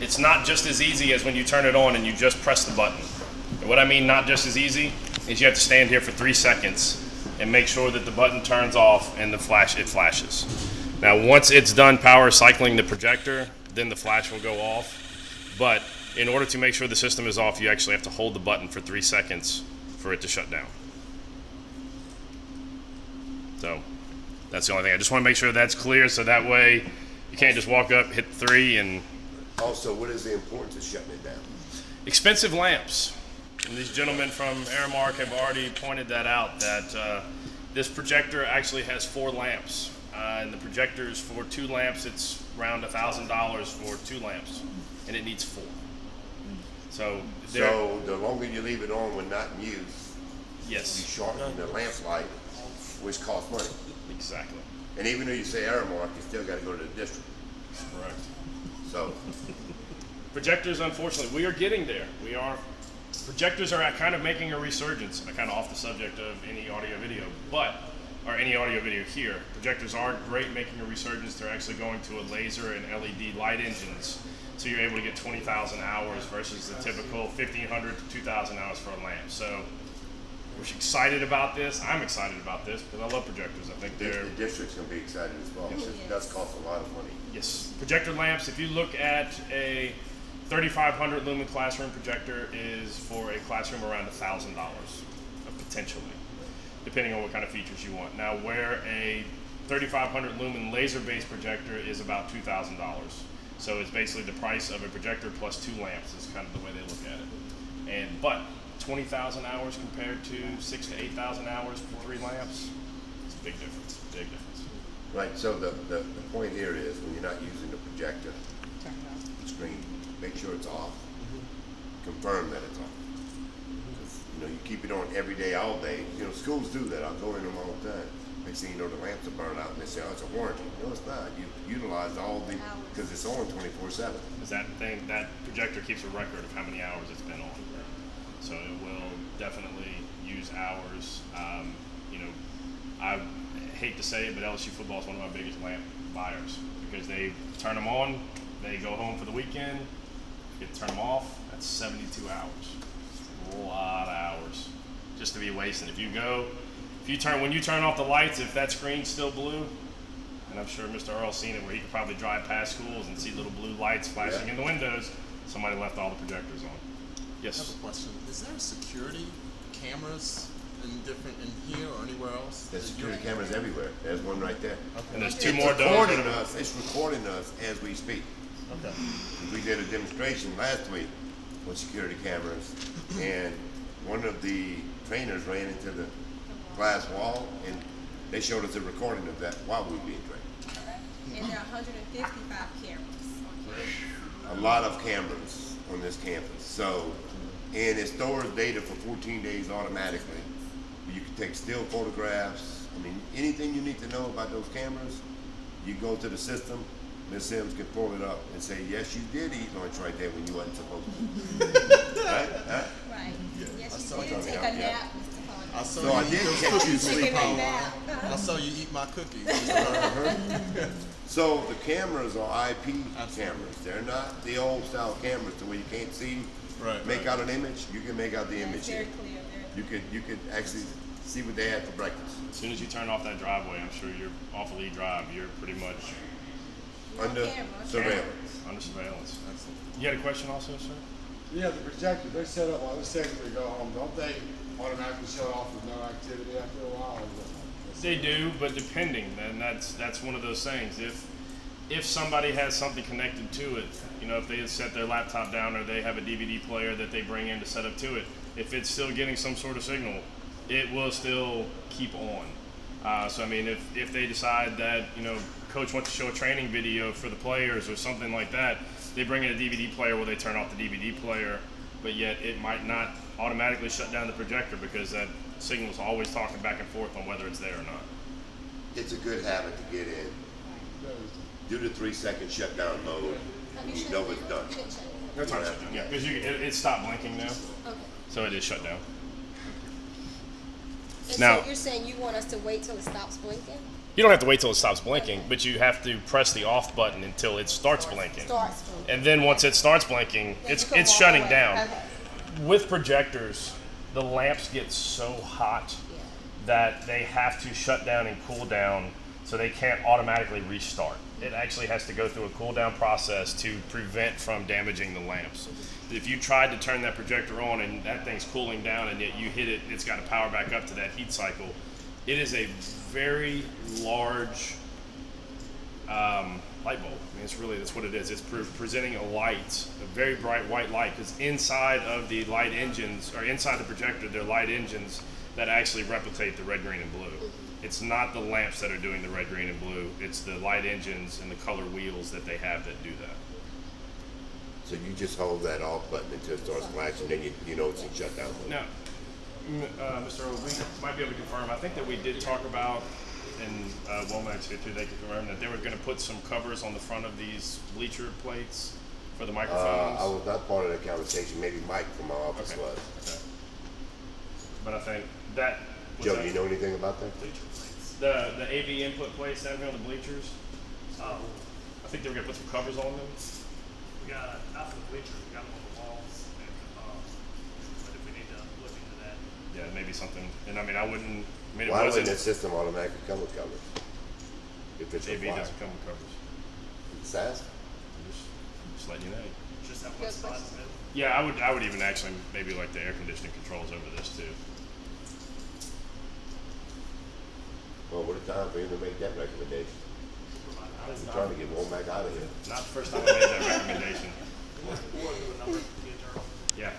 It's not just as easy as when you turn it on and you just press the button. And what I mean not just as easy is you have to stand here for 3 seconds and make sure that the button turns off and it flashes. Now once it's done power cycling the projector, then the flash will go off. But in order to make sure the system is off, you actually have to hold the button for 3 seconds for it to shut down. So that's the only thing. I just want to make sure that's clear so that way you can't just walk up, hit 3 and... Also, what is the importance of shutting it down? Expensive lamps. And these gentlemen from Aramark have already pointed that out, that this projector actually has 4 lamps. And the projectors for 2 lamps, it's around $1,000 for 2 lamps. And it needs 4. So the longer you leave it on when not in use, yes, you shorten the lamp life, which costs money. Exactly. And even though you say Aramark, you still got to go to the district. Correct. So projectors, unfortunately, we are getting there. Projectors are kind of making a resurgence. Kind of off the subject of any audio video, or any audio video here. Projectors are great making a resurgence. They're actually going to a laser and LED light engines, so you're able to get 20,000 hours versus the typical 1,500 to 2,000 hours for a lamp. So we're excited about this. I'm excited about this because I love projectors. I think the district's going to be excited as well. Yes. It does cost a lot of money. Yes, projector lamps. If you look at a 3,500 lumen classroom projector, is for a classroom around $1,000 potentially, depending on what kind of features you want. Now, where a 3,500 lumen laser-based projector is about $2,000. So it's basically the price of a projector plus 2 lamps is kind of the way they look at it. But 20,000 hours compared to 6,000 to 8,000 hours for 3 lamps, it's a big difference. Big difference. Right. So the point here is when you're not using the projector screen, make sure it's off. Confirm that it's off. You keep it on every day, all day. Schools do that. I'll go in them all the time. They say, the lamps are burned out, and they say, oh, it's a warranty. No, it's not. You utilize because it's on 24/7. Because that projector keeps a record of how many hours it's been on. So it will definitely use hours. I hate to say it, but LSU football is one of my biggest lamp buyers because they turn them on, they go home for the weekend, you turn them off, that's 72 hours. It's a lot of hours just to be wasted. When you turn off the lights, if that screen's still blue, and I'm sure Mr. Earl's seen it where he could probably drive past schools and see little blue lights flashing in the windows, somebody left all the projectors on. Yes? I have a question. Is there security cameras in here or anywhere else? There's security cameras everywhere. There's one right there. Okay. And there's 2 more doors. It's recording us as we speak. Okay. We did a demonstration last week with security cameras, and one of the trainers ran into the glass wall, and they showed us a recording of that while we were being trained. And there are 155 cameras on campus. A lot of cameras on this campus. So, and it stores data for 14 days automatically. You can take still photographs. Anything you need to know about those cameras, you go to the system. Ms. Sims can pull it up and say, yes, you did eat lunch right there when you wasn't supposed to. Right? Right. Yeah. Yes, you did take a nap, Mr. Collins. I saw you eat those cookies sleep on. I saw you eat my cookies. So the cameras are IP cameras. They're not the old style cameras to where you can't see, make out an image. You can make out the image. Very clear. You could actually see what they had for breakfast. As soon as you turn off that driveway, I'm sure you're off of Lee Drive. You're pretty much under surveillance. Under surveillance. You had a question also, sir? Yeah, the projector, they set up while the second we go home. Don't they automatically shut off with no activity after a while? They do, but depending, and that's one of those things. If somebody has something connected to it, if they set their laptop down or they have a DVD player that they bring in to set up to it, if it's still getting some sort of signal, it will still keep on. If they decide that, coach wants to show a training video for the players or something like that, they bring in a DVD player where they turn off the DVD player, but yet it might not automatically shut down the projector because that signal is always talking back and forth on whether it's there or not. It's a good habit to get in. Do the 3-second shutdown mode, and you know it's done. That's how it's shut down. Yeah, because it stopped blinking now, so it is shut down. And Now, so you're saying you want us to wait till it stops blinking? You don't have to wait till it stops blinking, but you have to press the off button until it starts blinking. Starts to. And then once it starts blinking, Then it's you can walk shutting away. down. Okay. With projectors, the lamps get so hot Yeah. that they have to shut down and cool down, so they can't automatically restart. It actually has to go through a cool down process to prevent from damaging the lamps. If you tried to turn that projector on and that thing's cooling down and yet you hit it, it's got to power back up to that heat cycle. It is a very large light bulb. I mean, that's what it is. It's presenting a light, a very bright white light, because inside of the light engines, or inside the projector, there are light engines that actually replicate the red, green, and blue. It's not the lamps that are doing the red, green, and blue. It's the light engines and the color wheels that they have that do that. So you just hold that off button until it starts flashing, then you know it's in shutdown mode. Now, Mr. O, we might be able to confirm. I think that we did talk about, and Womack's here too, they can confirm that they were going to put some covers on the front of these bleacher plates for the microphones. I was not part of the conversation. Maybe Mike from my office Okay. was. Okay. But I think that was Joe, that- do you know anything about that? the AV input plates down here on the bleachers. I think they were going to put some covers on them. We got, not for the bleachers, we got them on the walls, and, but if we need to look into that. Yeah, maybe something. And I mean, I wouldn't. I mean, it Why wouldn't wasn't. that system automatically come with covers? If it's AV required. doesn't come with covers. SAS? Just letting you know. Just that one Good spot in question. the middle. Yeah, I would even actually maybe like the air conditioning controls over this too. Well, what a time for him to make that recommendation. I'm trying to get Womack out of here. Not the first time I made that recommendation. We'll do a number, get Gerald. Yeah.